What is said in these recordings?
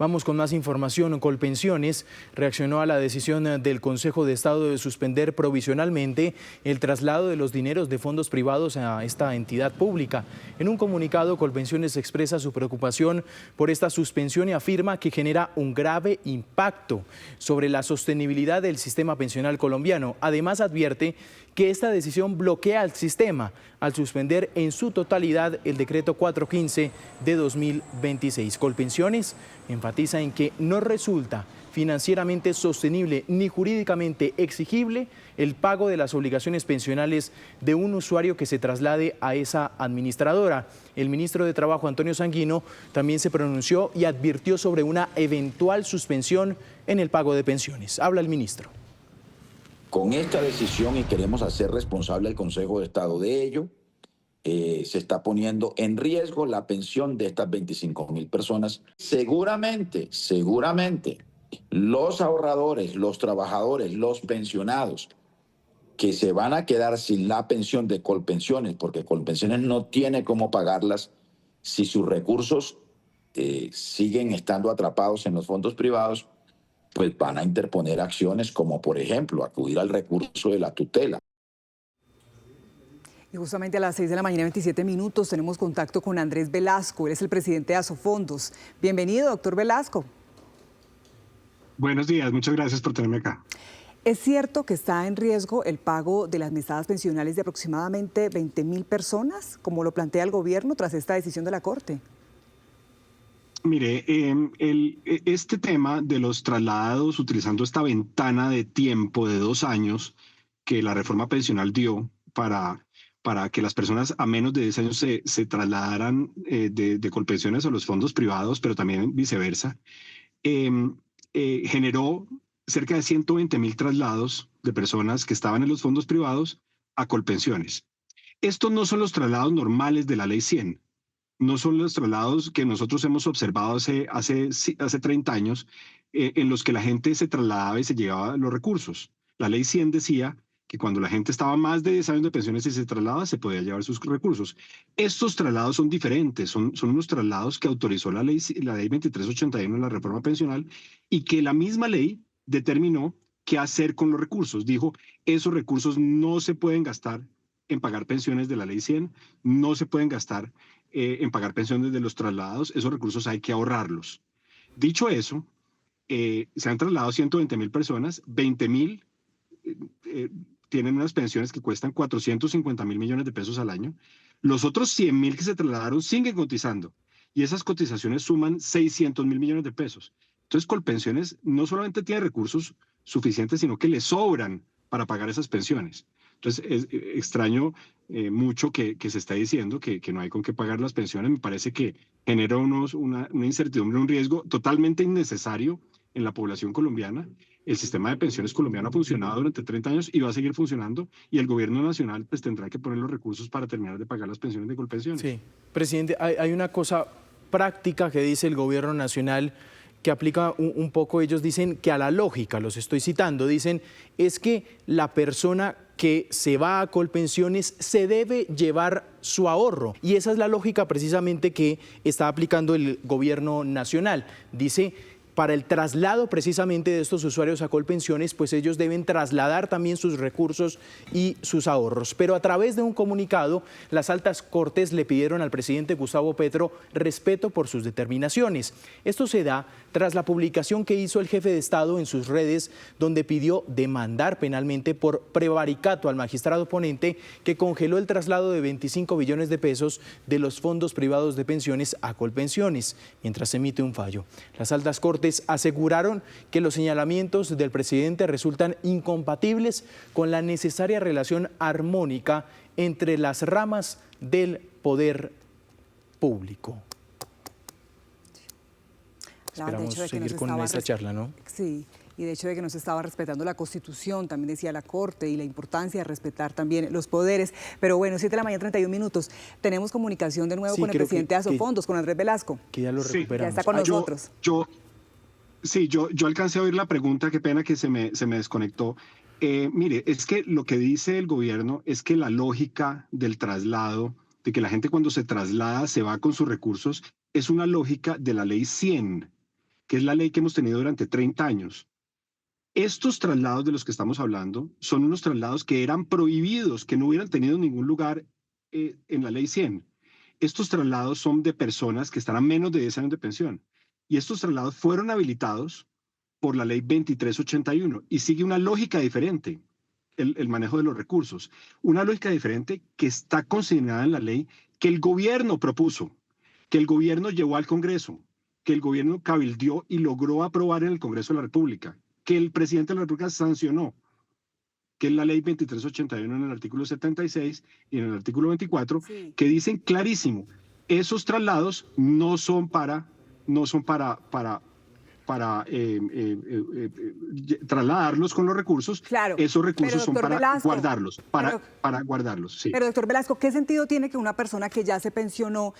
Vamos con más información. Colpensiones reaccionó a la decisión del Consejo de Estado de suspender provisionalmente el traslado de los dineros de fondos privados a esta entidad pública. En un comunicado, Colpensiones expresa su preocupación por esta suspensión y afirma que genera un grave impacto sobre la sostenibilidad del sistema pensional colombiano. Además, advierte que esta decisión bloquea el sistema al suspender en su totalidad el decreto 415 de 2026. Colpensiones enfatiza en que no resulta financieramente sostenible ni jurídicamente exigible el pago de las obligaciones pensionales de un usuario que se traslade a esa administradora. El ministro de Trabajo, Antonio Sanguino, también se pronunció y advirtió sobre una eventual suspensión en el pago de pensiones. Habla el ministro. Con esta decisión, y queremos hacer responsable al Consejo de Estado de ello, se está poniendo en riesgo la pensión de estas 25.000 personas. Seguramente, los ahorradores, los trabajadores, los pensionados que se van a quedar sin la pensión de Colpensiones, porque Colpensiones no tiene cómo pagarlas si sus recursos siguen estando atrapados en los fondos privados, pues van a interponer acciones como, por ejemplo, acudir al recurso de la tutela. Y justamente a las 6 de la mañana, 27 minutos, tenemos contacto con Andrés Velasco. Él es el presidente de Asofondos. Bienvenido, doctor Velasco. Buenos días, muchas gracias por tenerme acá. ¿Es cierto que está en riesgo el pago de las mesadas pensionales de aproximadamente 20.000 personas, como lo plantea el gobierno tras esta decisión de la Corte? Mire, este tema de los traslados utilizando esta ventana de tiempo de 2 años que la reforma pensional dio para que las personas a menos de 10 años se trasladaran de Colpensiones a los fondos privados, pero también viceversa, generó cerca de 120.000 traslados de personas que estaban en los fondos privados a Colpensiones. Estos no son los traslados normales de la Ley 100. No son los traslados que nosotros hemos observado hace 30 años, en los que la gente se trasladaba y se llevaba los recursos. La Ley 100 decía que cuando la gente estaba más de 10 años de pensiones y se trasladaba, se podía llevar sus recursos. Estos traslados son diferentes, son unos traslados que autorizó la ley 2381 de la reforma pensional y que la misma ley determinó qué hacer con los recursos. Dijo, esos recursos no se pueden gastar en pagar pensiones de la Ley 100, no se pueden gastar en pagar pensiones de los trasladados, esos recursos hay que ahorrarlos. Dicho eso, se han trasladado 120.000 personas, 20.000 tienen unas pensiones que cuestan 450.000 millones de pesos al año, los otros 100.000 que se trasladaron siguen cotizando y esas cotizaciones suman 600.000 millones de pesos. Entonces, Colpensiones no solamente tiene recursos suficientes, sino que le sobran para pagar esas pensiones. Entonces, es extraño mucho que se está diciendo que no hay con qué pagar las pensiones. Me parece que genera una incertidumbre, un riesgo totalmente innecesario en la población colombiana. El sistema de pensiones colombiano ha funcionado durante 30 años y va a seguir funcionando, y el gobierno nacional pues tendrá que poner los recursos para terminar de pagar las pensiones de Colpensiones. Sí, presidente, hay una cosa práctica que dice el gobierno nacional que aplica un poco. Ellos dicen que a la lógica, los estoy citando, dicen es que la persona que se va a Colpensiones se debe llevar su ahorro, y esa es la lógica precisamente que está aplicando el gobierno nacional. Dice, para el traslado precisamente de estos usuarios a Colpensiones, pues ellos deben trasladar también sus recursos y sus ahorros. Pero a través de un comunicado, las altas cortes le pidieron al presidente Gustavo Petro respeto por sus determinaciones. Esto se da tras la publicación que hizo el jefe de Estado en sus redes, donde pidió demandar penalmente por prevaricato al magistrado ponente que congeló el traslado de 25 billones de pesos de los fondos privados de pensiones a Colpensiones, mientras se emite un fallo. Las altas cortes aseguraron que los señalamientos del presidente resultan incompatibles con la necesaria relación armónica entre las ramas del poder público. Esperamos seguir con esta charla, ¿no? Sí, y de hecho de que no se estaba respetando la Constitución, también decía la Corte, y la importancia de respetar también los poderes. Pero bueno, 7 de la mañana, 31 minutos. Tenemos comunicación de nuevo con el presidente de Asofondos, con Andrés Velasco. Que ya lo recuperamos. Ya está con nosotros. Yo alcancé a oír la pregunta, qué pena que se me desconectó. Mire, es que lo que dice el gobierno es que la lógica del traslado, de que la gente cuando se traslada se va con sus recursos, es una lógica de la Ley 100. que es la ley que hemos tenido durante 30 años. Estos traslados de los que estamos hablando son unos traslados que eran prohibidos, que no hubieran tenido ningún lugar en la ley 100. Estos traslados son de personas que están a menos de 10 años de pensión. Y estos traslados fueron habilitados por la ley 2381 y sigue una lógica diferente, el manejo de los recursos. Una lógica diferente que está consignada en la ley que el gobierno propuso, que el gobierno llevó al Congreso, que el gobierno cabildió y logró aprobar en el Congreso de la República, que el presidente de la República sancionó, que es la ley 2381 en el artículo 76 y en el artículo 24, sí, que dicen clarísimo, esos traslados no son para trasladarlos con los recursos, claro, esos recursos son para Velasco, guardarlos. Sí. Pero, doctor Velasco, ¿qué sentido tiene que una persona que ya se pensionó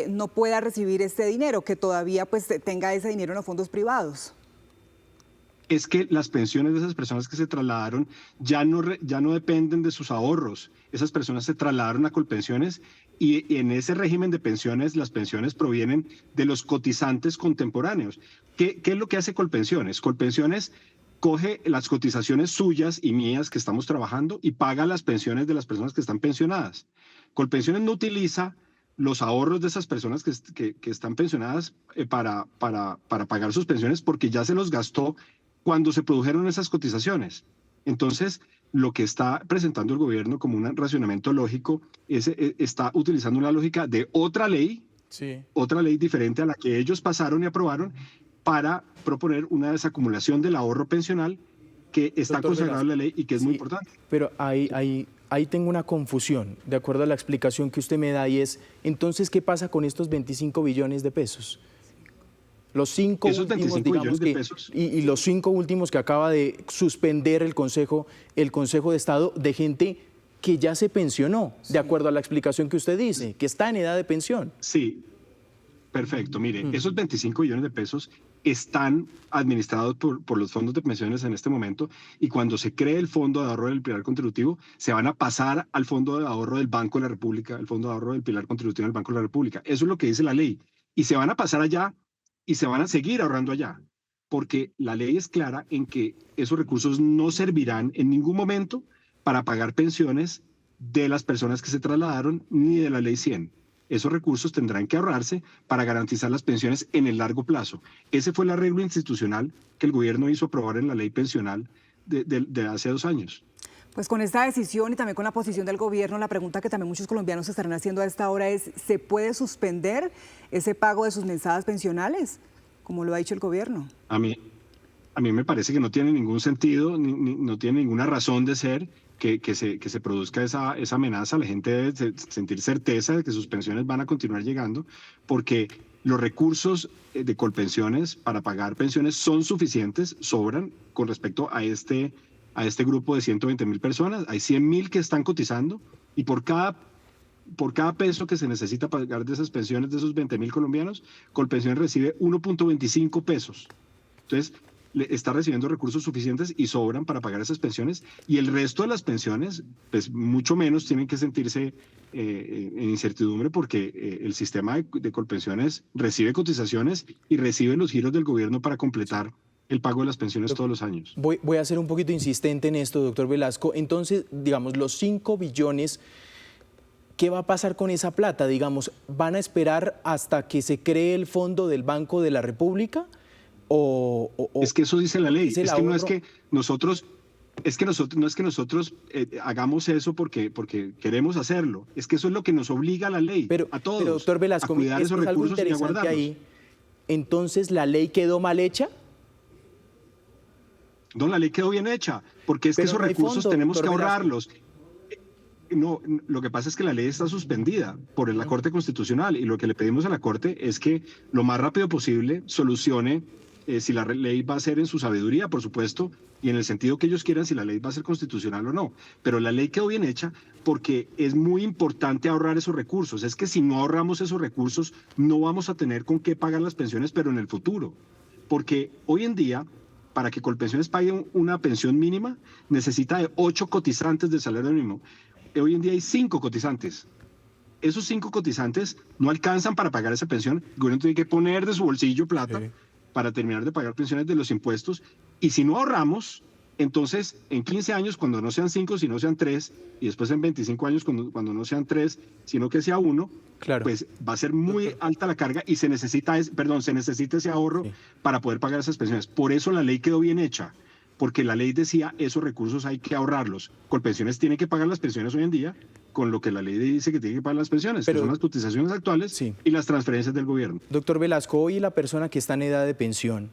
no pueda recibir este dinero, que todavía pues tenga ese dinero en los fondos privados? Es que las pensiones de esas personas que se trasladaron ya no dependen de sus ahorros. Esas personas se trasladaron a Colpensiones y en ese régimen de pensiones, las pensiones provienen de los cotizantes contemporáneos. ¿Qué es lo que hace Colpensiones? Colpensiones coge las cotizaciones suyas y mías que estamos trabajando y paga las pensiones de las personas que están pensionadas. Colpensiones no utiliza los ahorros de esas personas que están pensionadas para pagar sus pensiones porque ya se los gastó cuando se produjeron esas cotizaciones. Entonces, lo que está presentando el gobierno como un racionamiento lógico está utilizando una lógica de otra ley, sí, otra ley diferente a la que ellos pasaron y aprobaron para proponer una desacumulación del ahorro pensional que está consagrado en la ley y que es muy importante. Pero ahí tengo una confusión, de acuerdo a la explicación que usted me da, y es, entonces, ¿qué pasa con estos 25 billones de pesos? Los 5 últimos, digamos que, y los 5 últimos que acaba de suspender el Consejo de Estado de gente que ya se pensionó, sí, de acuerdo a la explicación que usted dice, que está en edad de pensión. Sí, perfecto. Mire, esos 25 billones de pesos están administrados por los fondos de pensiones en este momento y cuando se cree el Fondo de Ahorro del Pilar Contributivo, se van a pasar al Fondo de Ahorro del Banco de la República, el Fondo de Ahorro del Pilar Contributivo del Banco de la República. Eso es lo que dice la ley. Y se van a pasar allá y se van a seguir ahorrando allá, porque la ley es clara en que esos recursos no servirán en ningún momento para pagar pensiones de las personas que se trasladaron ni de la ley 100. Esos recursos tendrán que ahorrarse para garantizar las pensiones en el largo plazo. Ese fue el arreglo institucional que el gobierno hizo aprobar en la ley pensional de hace 2 años. Pues con esta decisión y también con la posición del gobierno, la pregunta que también muchos colombianos estarán haciendo a esta hora es, ¿se puede suspender ese pago de sus mensadas pensionales, como lo ha dicho el gobierno? A mí me parece que no tiene ningún sentido, no tiene ninguna razón de ser que se produzca esa amenaza. La gente debe sentir certeza de que sus pensiones van a continuar llegando, porque los recursos de Colpensiones para pagar pensiones son suficientes, sobran con respecto a este grupo de 120.000 personas. Hay 100.000 que están cotizando y por cada peso que se necesita pagar de esas pensiones de esos 20.000 colombianos, Colpensiones recibe 1.25 pesos. Entonces, está recibiendo recursos suficientes y sobran para pagar esas pensiones y el resto de las pensiones, pues mucho menos tienen que sentirse en incertidumbre porque el sistema de Colpensiones recibe cotizaciones y recibe los giros del gobierno para completar el pago de las pensiones todos los años. Voy a ser un poquito insistente en esto, doctor Velasco. Entonces, digamos, los 5 billones, ¿qué va a pasar con esa plata? Digamos, ¿van a esperar hasta que se cree el fondo del Banco de la República? Es que eso dice la ley. Es que no es que nosotros hagamos eso porque queremos hacerlo. Es que eso es lo que nos obliga la ley a todos, pero doctor Velasco, a cuidar esos recursos y a guardarlos. Ahí. Entonces, ¿la ley quedó mal hecha? No, la ley quedó bien hecha, porque es que esos recursos tenemos que ahorrarlos. No, lo que pasa es que la ley está suspendida por la Corte Constitucional y lo que le pedimos a la Corte es que lo más rápido posible solucione si la ley va a ser en su sabiduría, por supuesto, y en el sentido que ellos quieran, si la ley va a ser constitucional o no. Pero la ley quedó bien hecha porque es muy importante ahorrar esos recursos. Es que si no ahorramos esos recursos, no vamos a tener con qué pagar las pensiones, pero en el futuro. Porque hoy en día, para que Colpensiones pague una pensión mínima, necesita de 8 cotizantes del salario mínimo. Hoy en día hay 5 cotizantes. Esos 5 cotizantes no alcanzan para pagar esa pensión. El gobierno tiene que poner de su bolsillo plata para terminar de pagar pensiones de los impuestos. Y si no ahorramos, entonces en 15 años, cuando no sean 5, sino sean 3, y después en 25 años, cuando no sean 3, sino que sea 1, Claro. pues va a ser muy alta la carga y se necesita ese ahorro para poder pagar esas pensiones. Por eso la ley quedó bien hecha, porque la ley decía esos recursos hay que ahorrarlos. Colpensiones tiene que pagar las pensiones hoy en día con lo que la ley dice que tiene que pagar las pensiones, que son las cotizaciones actuales y las transferencias del gobierno. Doctor Velasco, hoy la persona que está en edad de pensión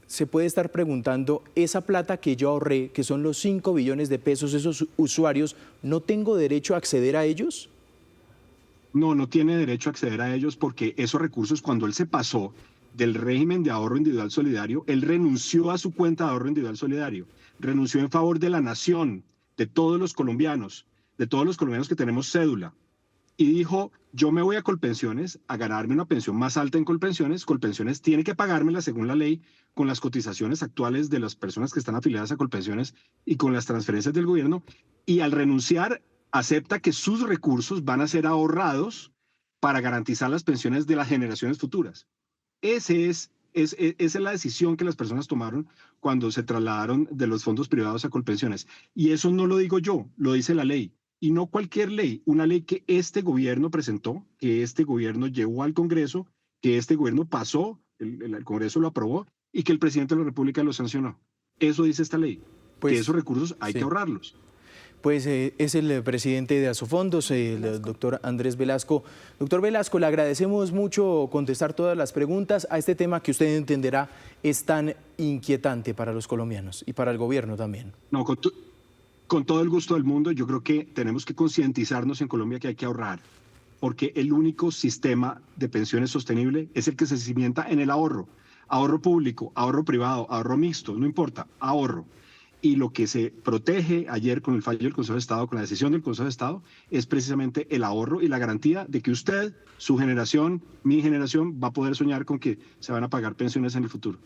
se puede estar preguntando, esa plata que yo ahorré, que son los 5 billones de pesos, esos usuarios, ¿no tengo derecho a acceder a ellos? No tiene derecho a acceder a ellos porque esos recursos, cuando él se pasó del régimen de ahorro individual solidario, él renunció a su cuenta de ahorro individual solidario, renunció en favor de la nación, de todos los colombianos que tenemos cédula, y dijo, yo me voy a Colpensiones a ganarme una pensión más alta en Colpensiones tiene que pagármela según la ley con las cotizaciones actuales de las personas que están afiliadas a Colpensiones y con las transferencias del gobierno, y al renunciar acepta que sus recursos van a ser ahorrados para garantizar las pensiones de las generaciones futuras. Esa es la decisión que las personas tomaron cuando se trasladaron de los fondos privados a Colpensiones. Y eso no lo digo yo, lo dice la ley. Y no cualquier ley, una ley que este gobierno presentó, que este gobierno llevó al Congreso, que este gobierno pasó, el Congreso lo aprobó y que el presidente de la República lo sancionó. Eso dice esta ley, que esos recursos hay que ahorrarlos. Pues es el presidente de Asofondos, el doctor Andrés Velasco. Doctor Velasco, le agradecemos mucho contestar todas las preguntas a este tema que usted entenderá es tan inquietante para los colombianos y para el gobierno también. No, con todo el gusto del mundo, yo creo que tenemos que concientizarnos en Colombia que hay que ahorrar, porque el único sistema de pensiones sostenible es el que se cimienta en el ahorro. Ahorro público, ahorro privado, ahorro mixto, no importa, ahorro. Y lo que se protege ayer con el fallo del Consejo de Estado, con la decisión del Consejo de Estado, es precisamente el ahorro y la garantía de que usted, su generación, mi generación, va a poder soñar con que se van a pagar pensiones en el futuro.